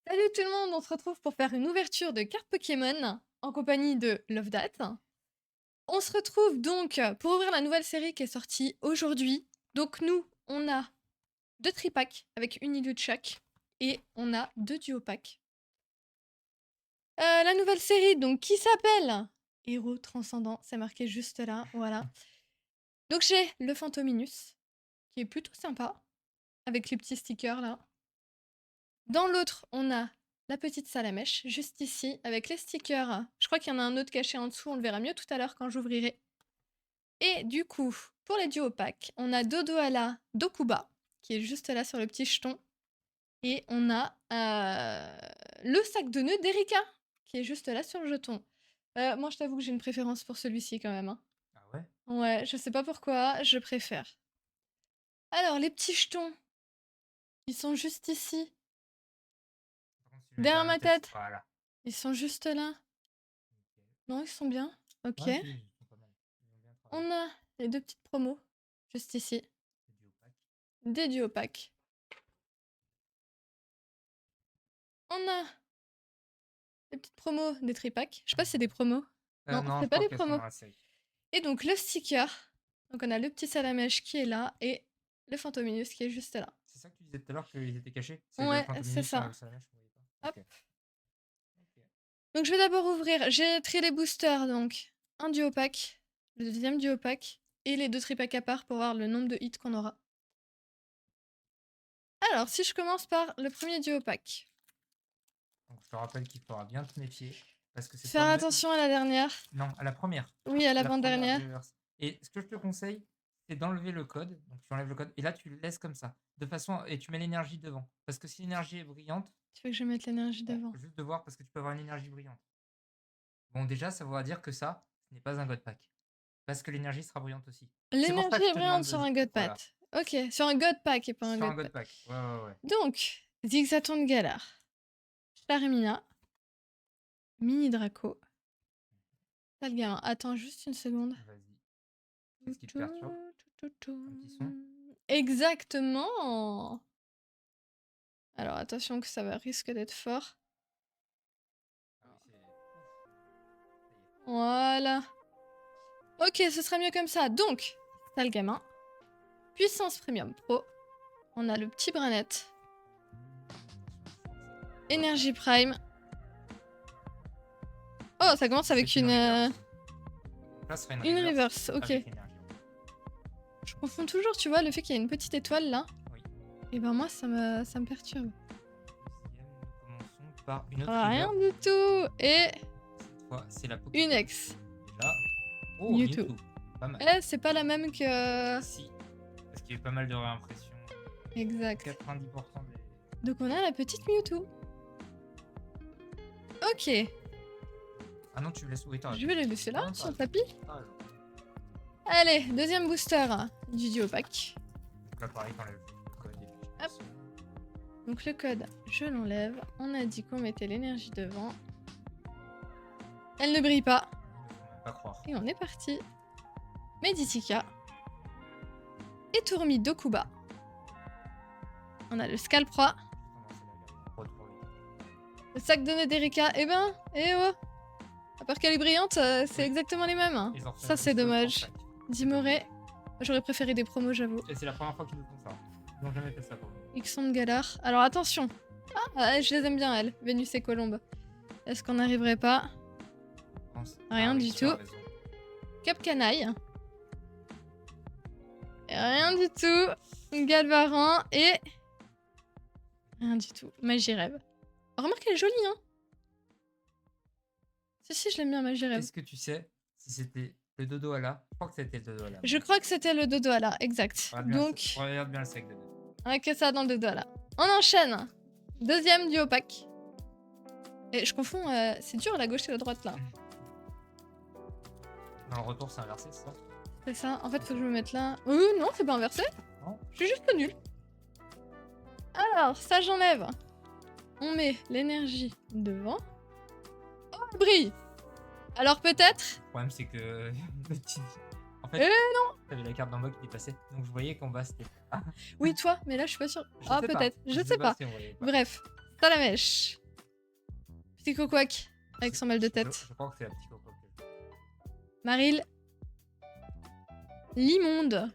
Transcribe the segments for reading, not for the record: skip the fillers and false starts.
Salut tout le monde, on se retrouve pour faire une ouverture de cartes Pokémon en compagnie de Love That. On se retrouve donc pour ouvrir la nouvelle série qui est sortie aujourd'hui. Donc nous, on a 2 tripacks avec une idée de chaque et on a 2 duopacks. La nouvelle série donc qui s'appelle Héros Transcendant, c'est marqué juste là, voilà. Donc j'ai le Fantominus qui est plutôt sympa avec les petits stickers là. Dans l'autre, on a la petite Salamèche, juste ici, avec les stickers. Je crois qu'il y en a un autre caché en dessous, on le verra mieux tout à l'heure quand j'ouvrirai. Et du coup, pour les duos packs, on a Dodoala Dokuba, qui est juste là sur le petit jeton. Et on a le sac de nœuds d'Erika, qui est juste là sur le jeton. Moi, je t'avoue que j'ai une préférence pour celui-ci quand même. Hein. Ah ouais? Ouais, je sais pas pourquoi, je préfère. Alors, les petits jetons, ils sont juste ici, Par contre, si je mets derrière derrière la ma tête, tête. voilà. Ils sont juste là. Ok. Non, ils sont bien. Ok. Ouais, si, ils sont pas mal. Ils ont bien travaillé. On a les 2 petites promos, juste ici, C'est du opaque. des duo packs. On a les petites promos des tripacks. Je sais pas si c'est des promos. Non, Non, c'est je pas crois des qu'elles sont promos. dans la série. Et donc le sticker. Donc on a le petit Salamèche qui est là et le Fantominus qui est juste là. C'est ça que tu disais tout à l'heure qu'ils étaient cachés? C'est le Ouais, c'est Fantominus, ça. le Salamèche, on voyait pas. Hop. Ok. Ok. Donc je vais d'abord ouvrir. J'ai trié les boosters, donc un duo pack, le deuxième duo pack et les 2 tripacks à part pour voir le nombre de hits qu'on aura. Alors, si je commence par le premier duo pack. Donc je te rappelle qu'il faudra bien te méfier. Parce que c'est Faire pas. attention à la dernière. Non, à la première. Oui, à La première l'avant-dernière. reverse. Et ce que je te conseille, c'est d'enlever le code. Donc tu enlèves le code et là tu le laisses comme ça. De façon. Et tu mets l'énergie devant. Parce que si l'énergie est brillante, Tu veux que je mette l'énergie devant? juste de voir parce que tu peux avoir une énergie brillante. Bon, déjà, ça voudra dire que ça, ce n'est pas un God Pack. Parce que l'énergie sera brillante aussi. C'est pour ça L'énergie que je est te brillante demande sur de. un God Voilà. Pack. Ok, sur un God Pack et pas un Sur un God God Pack. Pack. Ouais, ouais, ouais. Donc, Zigzaton de Galar, Charmina, Mini Draco, Talgamin. Attends juste une seconde. Vas-y. Qu'est-ce qui te perturbe? Un petit son? Exactement. Alors attention que ça va risque d'être fort. Ah oui, c'est. Ça y est. Voilà. Ok, ce serait mieux comme ça. Donc, Talgamin, Puissance Premium Pro. On a le petit Branette. Énergie Prime. Oh, ça commence avec une Là, ce serait une reverse. Ok. avec l'énergie. Je confonds toujours, tu vois, le fait qu'il y a une petite étoile là. Oui. Et ben moi, ça me perturbe. Deuxième, nous commençons par une autre Rien river. du tout. Et Cette fois, c'est la Pokédex. une ex. Déjà. Oh, Mewtwo. Mewtwo. Pas mal. Eh, c'est pas la même que... Si. Parce qu'il y a eu pas mal de réimpressions. Exact. 90% des. Donc on a la petite Mewtwo. Ok. Ah non, tu me laisses. Oui, t'as Je vais le laisser là, Non, sur le t'as tapis. raison. T'as raison. Allez, deuxième booster du duo pack. Donc là, pareil, t'enlèves le code et puis je Hop. passe. Donc le code, je l'enlève. On a dit qu'on mettait l'énergie devant. Elle ne brille pas. Il ne faut même pas croire. Et on est parti. Meditika. Et Tourmi Dokuba. On a le Scalproie. Le sac de nœuds d'Erika. Eh ben, eh oh. À part qu'elle est brillante, c'est Oui. exactement les mêmes. Hein. Ils en refont Ça, une c'est seule dommage. pour chaque. Dimoré. J'aurais préféré des promos, j'avoue. Et c'est la première fois qu'ils nous font ça. Ils n'ont jamais fait ça pour nous. Ixon de Galar. Alors attention. Ah, je les aime bien, elles. Vénus et Colombe. Est-ce qu'on n'arriverait pas? Rien du tout. Cap Canaille. Et rien du tout. Galvaran et... Rien du tout. Magie Rêve. Remarque, elle est jolie, hein. Si, je l'aime bien, Magie Rêve. Est-ce que tu sais si c'était le dodo à la? Je crois que c'était le dodo à la. Je crois que c'était le dodo à la, exact. Donc, regarde bien le sac de nœuds. on a que ça dans le dodo à la. On enchaîne. Deuxième duo pack. Et je confonds, c'est dur la gauche et la droite là. Dans le retour, c'est inversé, c'est ça? C'est ça. En fait, faut que je me mette là. Non, c'est pas inversé. Non. Je suis juste nulle. Alors, ça j'enlève. On met l'énergie devant. Oh, elle brille. Alors peut-être. Le problème, c'est que. En fait, non. t'avais la carte d'en bas qui dépassait. Donc je voyais qu'en bas, c'était. Oui, toi, mais là je suis pas sûre. Je Ah, sais pas. peut-être. Je sais pas. Si on voyait pas. Bref, Salamèche. Psycho Quack avec son mal de tête. Je crois que c'est la petite coco. Maril. L'immonde.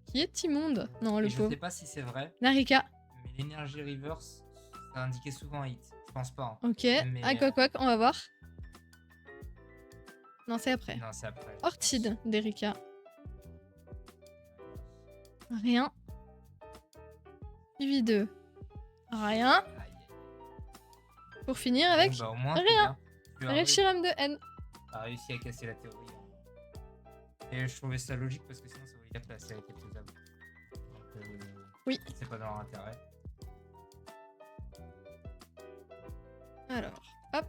Qui est immonde? Non, le Je pauvre. sais pas si c'est vrai, Narika. mais l'énergie reverse, ça indiquait souvent hit. Je pense pas. Hein. Ok. Mais, Aquaquack, on va voir. Non, c'est après. Non, c'est après. Ortide d'Erika. Rien. Suivi de rien. Aïe, aïe. Pour finir avec Bon, bah, au moins, rien. tu as Reshiram de N. réussi à casser la théorie. Hein. Et je trouvais ça logique parce que sinon ça voulait dire que la série était faisable. Donc, Oui. C'est pas dans leur intérêt. Alors, hop.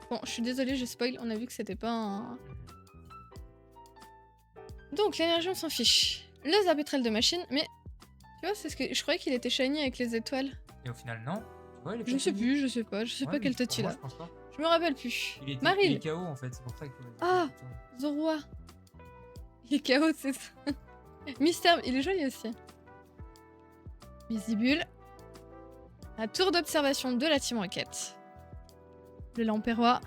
Bon, je suis désolée, je spoil. On a vu que c'était pas un... Donc, l'énergie, on s'en fiche. Le Zapetrel de machine, mais... Tu vois, c'est ce que... Je croyais qu'il était shiny avec les étoiles. Et au final, non. Tu vois, il est Je pas sais fini. plus, je sais pas. Je sais Ouais, pas mais quel tati moi, là. je pense pas. Je me rappelle plus. Il est Maril. KO en fait, c'est pour ça que. Ah. Zorua. Il est KO, c'est ça. Mystère, il est joli aussi. Visibule. La tour d'observation de la Team Rocket. Le Lampérois.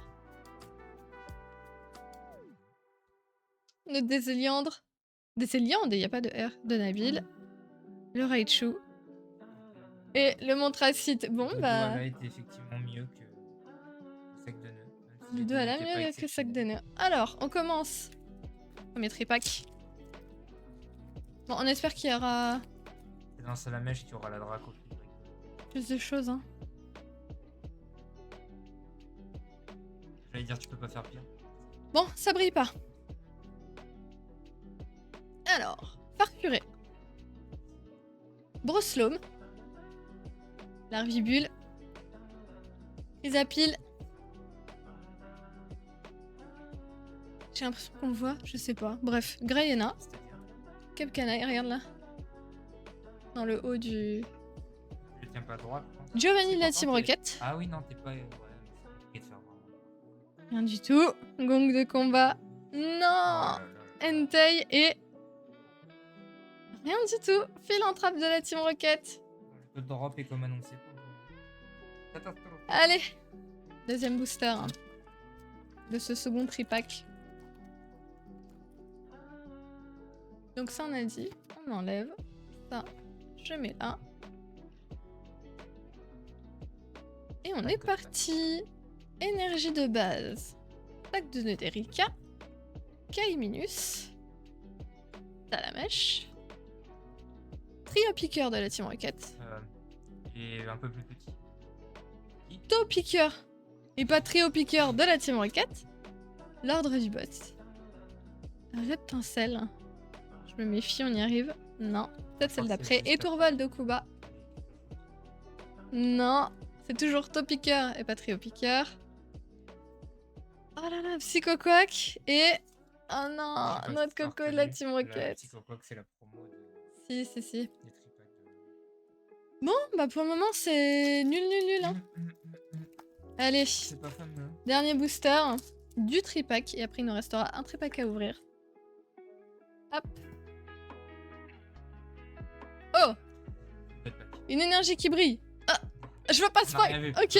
Le Déséliandre. Déséliandre, il n'y a pas de R. De Nabil. Le Raichu. Et le Montracite. Bon, bah. Le était effectivement mieux que le sac de nœuds. Le 2 à la mieux que sac de nœuds. Alors, on commence. Premier tripack. Bon, on espère qu'il y aura C'est dans Salamèche qu'il y aura la Draco. plus de choses, hein. J'allais dire, tu peux pas faire pire. Bon, ça brille pas. Alors, Farfuré. Brosslome. Larvibule. Chrysapile. J'ai l'impression qu'on le voit, je sais pas. Bref, Grayena. C'est-à-dire, Capcanaille, regarde là. Dans le haut du... je tiens pas droit. je pense. Giovanni C'est de la pourtant, Team t'es- Rocket. Ah oui, non, t'es pas. Ouais, c'est compliqué de faire vraiment. Rien du tout. Gong de combat. Non. Oh là là. Entei et... Rien du tout. Philanthrope de la Team Rocket. Le drop est comme annoncé. Pour le moment. Catastrophe. Allez. Deuxième booster. Hein, de ce second tripack. Donc ça on a dit. On enlève. Ça, je mets là. Et on est parti. Énergie de base. Sac de nœud d'Erika. Kaiminus. Salamèche. Trio piqueur de la Team Rocket. Et un peu plus petit. Taux piqueur. Et pas trio piqueur de la Team Rocket. L'ordre du boss. Reptincelle. Je me méfie, on y arrive. Non. Peut-être celle d'après. Et Tourval de Kuba. Non. C'est toujours taux piqueur et pas trio piqueur. Oh là là, Psycho Quack. Et... Oh non, notre coco de la Team Rocket. Psycho Quack, c'est la promo Si, si, si. des tripacks. Bon, bah pour le moment, c'est nul, nul, nul. Hein. Allez, C'est pas fameux. dernier booster du tripack. Et après, il nous restera un tripack à ouvrir. Hop. Oh, une énergie qui brille. Ah, je veux pas spoil. Ok.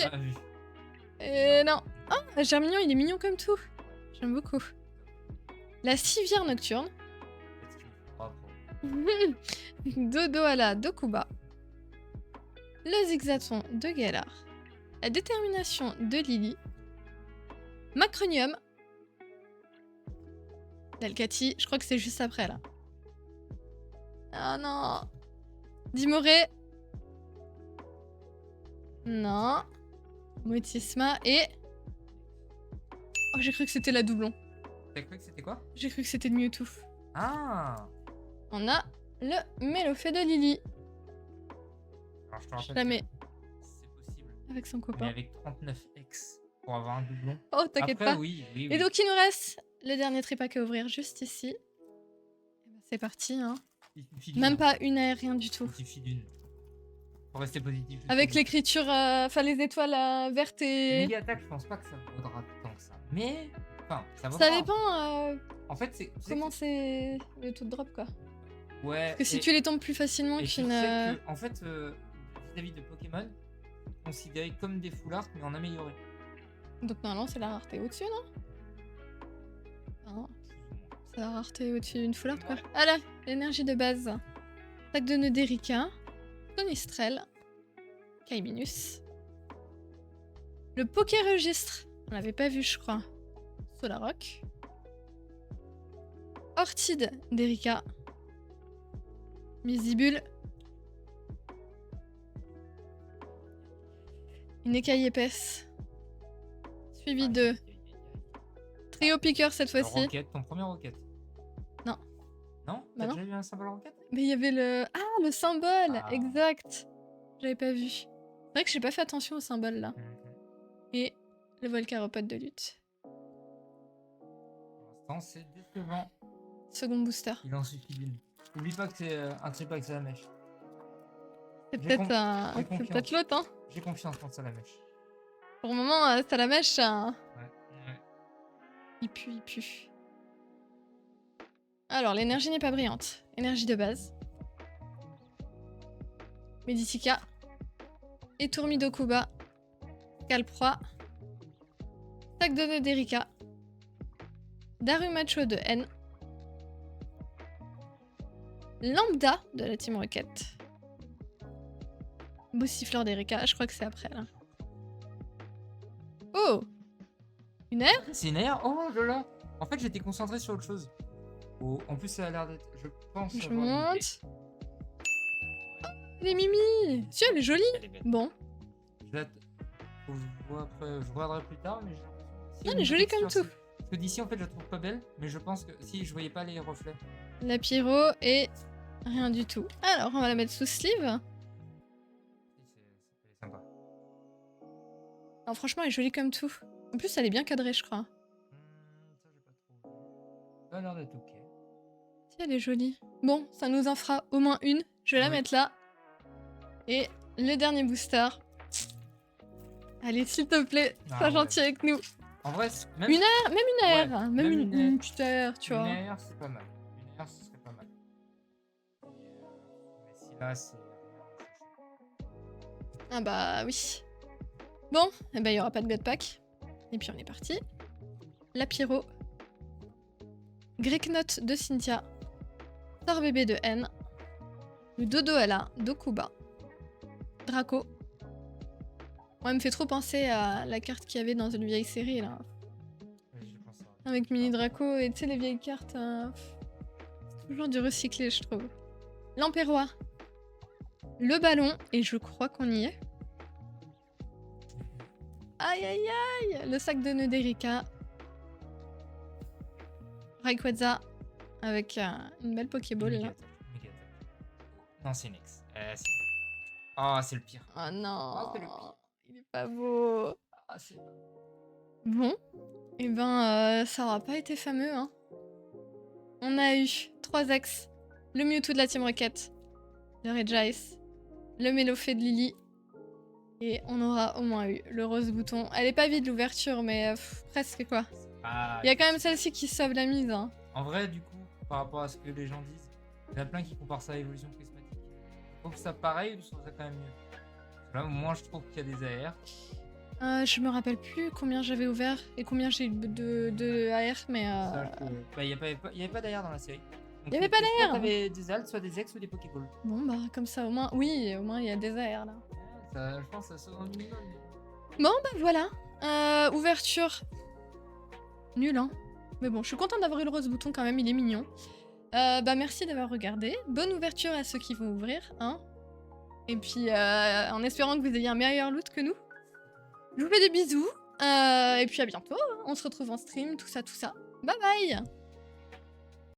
Et non. Oh, Germignon, il est mignon comme tout. J'aime beaucoup. La civière nocturne. Dodo à la Dokuba. Le zigzaton de Galar. La détermination de Lily. Macronium. Dalcati, je crois que c'est juste après là. Ah non. Dimoré. Non. Motisma et... Oh, j'ai cru que c'était la doublon. T'as cru que c'était quoi? J'ai cru que c'était le Mewtwo. Ah. On a le Mélofée de Lily. Alors je te Je rappelle la que mets c'est possible. avec son Mais copain. avec 39x pour avoir un doublon. Oh, t'inquiète Après, pas. oui, oui, Et oui. donc, il nous reste le dernier tripack à ouvrir juste ici. Eh ben, c'est parti, hein. Il suffit d'une. Même pas une air, rien du tout. Il suffit d'une. Faut rester positif. Avec l'écriture, enfin les étoiles vertes et... Mega attaque, je pense pas que ça vaudra tant que ça. Mais. Enfin, ça vaudra. Ça dépend En fait, c'est. tu sais comment que- c'est le taux de drop, quoi. Ouais. Parce que si tu les tombes plus facilement Et tu qu'une... sais que, en fait, vis-à-vis de Pokémon, considérés comme des full art, mais en amélioré. Donc normalement, c'est la rareté au-dessus, non? Non, Plus ou moins. c'est la rareté au-dessus d'une full art, quoi. Ah là, l'énergie de base. Sac de nœud d'Erika. Tonistrel. Kaiminus. Le Poké Registre. On l'avait pas vu, je crois. Solarock. Orchide d'Erika. Misibule. Une écaille épaisse. Suivi de Trio Piqueur cette fois-ci. Rocket, ton premier Rocket. Non. Non? Bah T'as non. déjà eu un symbole Rocket? Mais il y avait le... Ah, le symbole. Ah. Exact. J'avais pas vu. C'est vrai que j'ai pas fait attention au symbole là. Et le Volcaropode de lutte. Pour l'instant, c'est décevant. Second booster. Il en suffit d'une. N'oublie pas que c'est un tripack Salamèche. C'est J'ai peut-être j'ai c'est confiance. peut-être l'autre, hein. J'ai confiance en Salamèche. Pour le moment, c'est à la mèche. Ouais. Il pue, il pue. Alors, l'énergie n'est pas brillante. Énergie de base. Meditica. Etourmi d'Okuba. Calproie. Sac de nœud d'Erika. Darumacho de N. Lambda de la Team Rocket. Boussifleur d'Erika, je crois que c'est après là. Oh! Une aire? C'est une air. Oh là là. En fait, j'étais concentré sur autre chose. Oh, en plus, ça a l'air d'être. Je pense. Je avoir une idée. monte. Oh, les Mimi! Si, elle est jolie! Elle est belle. Bon. Je la- Faut que je vois après. Je regarderai plus tard, mais j'ai l'impression que si, Non, au elle est niveau jolie comme texture, tout. Parce que d'ici, en fait, je la trouve pas belle, mais je pense que si je voyais pas les reflets. La pyro et rien du tout. Alors, on va la mettre sous sleeve. Si, c'est sympa. Alors, franchement, elle est jolie comme tout. En plus, elle est bien cadrée, je crois. Ça, j'ai pas trop vu. Ça a l'air d'être ok. Si, elle est jolie. Bon, ça nous en fera au moins une. Je vais la Oui. mettre là. Et le dernier booster. Allez, s'il te plaît, Ah sois ouais. gentil avec nous. En vrai, même Une aire, même une aire. Ouais, même même une, une aire. une petite aire, tu une vois. air, c'est pas mal. Une air, ce serait pas mal. Mais si là, c'est rien, c'est chaud. Ah bah oui. Bon, eh ben, il y aura pas de God Pack. Et puis on est parti. La pyro. Greeknot de Cynthia. Star bébé de N. Le Dodo Ella d'Okuba. Draco. Moi, elle me fait trop penser à la carte qu'il y avait dans une vieille série là. Ouais, j'y pense à- Avec Mini Draco et tu sais, les vieilles cartes. C'est toujours du recyclé, je trouve. L'Empérois. Le ballon. Et je crois qu'on y est. Aïe aïe aïe! Le sac de nœud d'Erika. Rayquaza. Avec une belle Pokéball là. Méga top, méga top. Non, c'est Nex. Ah, c'est le pire. Oh non! Ah, c'est le pire. Il est pas beau. Ah, c'est. Bon. Et ben, ça aura pas été fameux, hein. On a eu 3 ex. Le Mewtwo de la Team Rocket. Le Regice. Le Mélofée de Lily. Et on aura au moins eu le Rose Bouton. Elle est pas vide l'ouverture, mais presque quoi. Ah, Il y a quand même celle-ci qui sauve la mise, hein. En vrai, du coup, par rapport à ce que les gens disent, il y en a plein qui comparent ça à l'évolution prismatique. Je trouve ça pareil ou je trouve ça quand même mieux? Là, moi, je trouve qu'il y a des AR. Je me rappelle plus combien j'avais ouvert et combien j'ai eu de AR, mais Bah, il n'y avait pas d'AR dans la série. Donc, Il y avait pas soit d'AR. t'avais des alts, soit des ex ou des Pokéballs. bon bah comme ça au moins, oui, au moins il y a des AR là. Ouais, ça, je pense que ça sauve un minimum. Bon bah voilà, ouverture nul hein. Mais bon, je suis contente d'avoir eu le rose bouton quand même, il est mignon. Bah merci d'avoir regardé, bonne ouverture à ceux qui vont ouvrir, hein. Et puis en espérant que vous ayez un meilleur loot que nous. Je vous fais des bisous, et puis à bientôt, hein. On se retrouve en stream, tout ça. Bye bye.